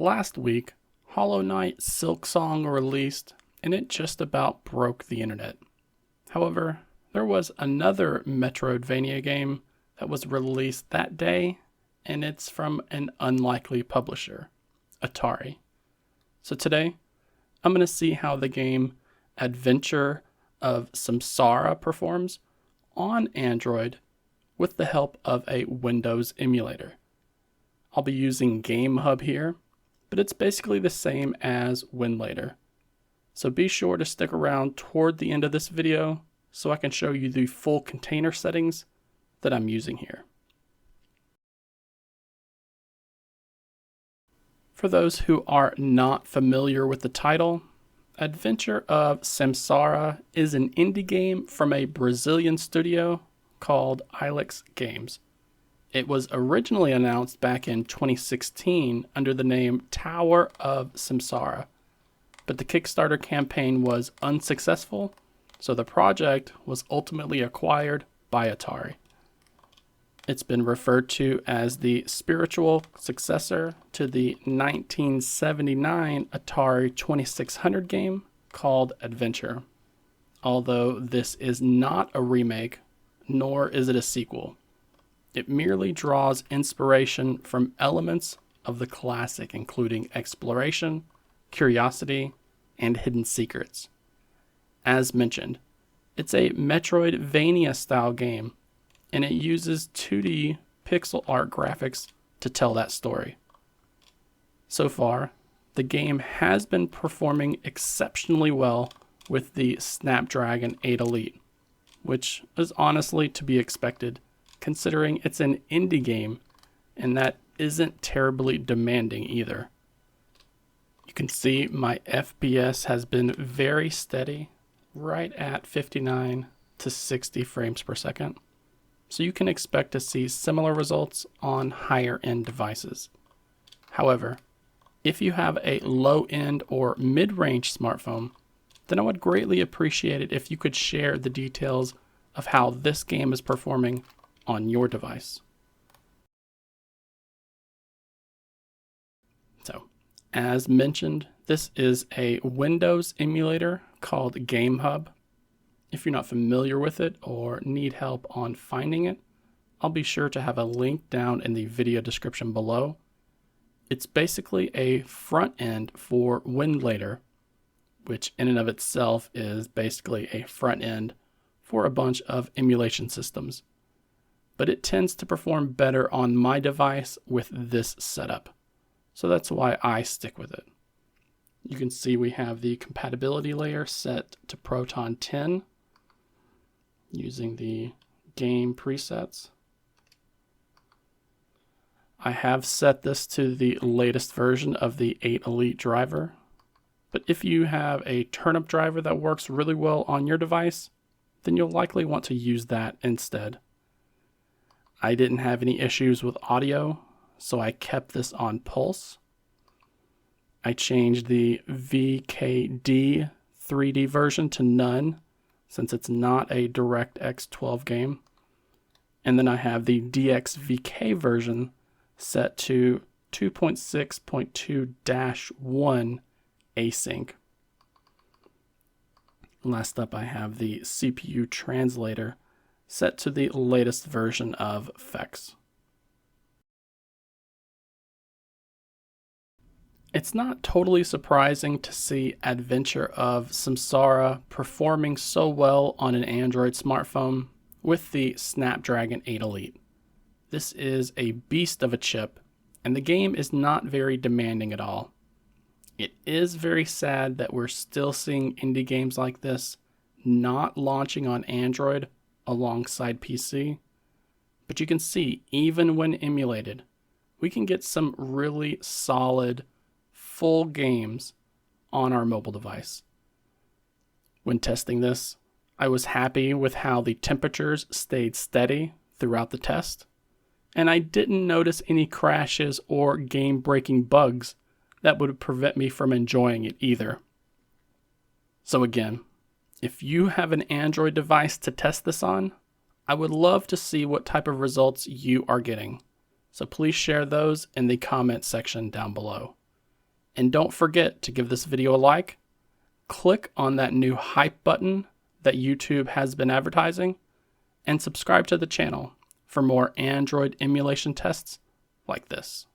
last week, Knight Silksong released, and it just about broke the internet. However, there was another Metroidvania game that was released that day, and it's from an unlikely publisher, Atari. So today, I'm going to see how the game Adventure of Samsara performs on Android with the help of a Windows emulator. I'll be using GameHub here, but it's basically the same as Winlator. So be sure to stick around toward the end of this video so I can show you the full container settings that I'm using here. For those who are not familiar with the title, Adventure of Samsara is an indie game from a Brazilian studio called Ilex Games. It was originally announced back in 2016 under the name Tower of Samsara, but the Kickstarter campaign was unsuccessful, so the project was ultimately acquired by Atari. It's been referred to as the spiritual successor to the 1979 Atari 2600 game called Adventure, although this is not a remake, nor is it a sequel. It merely draws inspiration from elements of the classic, including exploration, curiosity, and hidden secrets. As mentioned, it's a Metroidvania style game, and it uses 2D pixel art graphics to tell that story. So far, the game has been performing exceptionally well with the Snapdragon 8 Elite, which is honestly to be expected considering it's an indie game and that isn't terribly demanding either. You can see my FPS has been very steady, right at 59 to 60 frames per second. So you can expect to see similar results on higher end devices. However, if you have a low end or mid-range smartphone, then I would greatly appreciate it if you could share the details of how this game is performing on your device. So, as mentioned, this is a Windows emulator called GameHub. If you're not familiar with it or need help on finding it, I'll be sure to have a link down in the video description below. It's basically a front end for Winlator, which in and of itself is basically a front end for a bunch of emulation systems. But it tends to perform better on my device with this setup. So that's why I stick with it. You can see we have the compatibility layer set to Proton 10 using the game presets. I have set this to the latest version of the 8 Elite driver, but if you have a turnip driver that works really well on your device, then you'll likely want to use that instead. I didn't have any issues with audio, so I kept this on pulse. I changed the VKD 3D version to none, since it's not a DirectX 12 game. And then I have the DXVK version set to 2.6.2-1 async. Last up, I have the CPU translator set to the latest version of FX. It's not totally surprising to see Adventure of Samsara performing so well on an Android smartphone with the Snapdragon 8 Elite. This is a beast of a chip, and the game is not very demanding at all. It is very sad that we're still seeing indie games like this not launching on Android alongside PC, but you can see even when emulated, we can get some really solid full games on our mobile device. When testing this, I was happy with how the temperatures stayed steady throughout the test, and I didn't notice any crashes or game-breaking bugs that would prevent me from enjoying it either. So again, if you have an Android device to test this on, I would love to see what type of results you are getting. So please share those in the comment section down below. And don't forget to give this video a like, click on that new hype button that YouTube has been advertising, and subscribe to the channel for more Android emulation tests like this.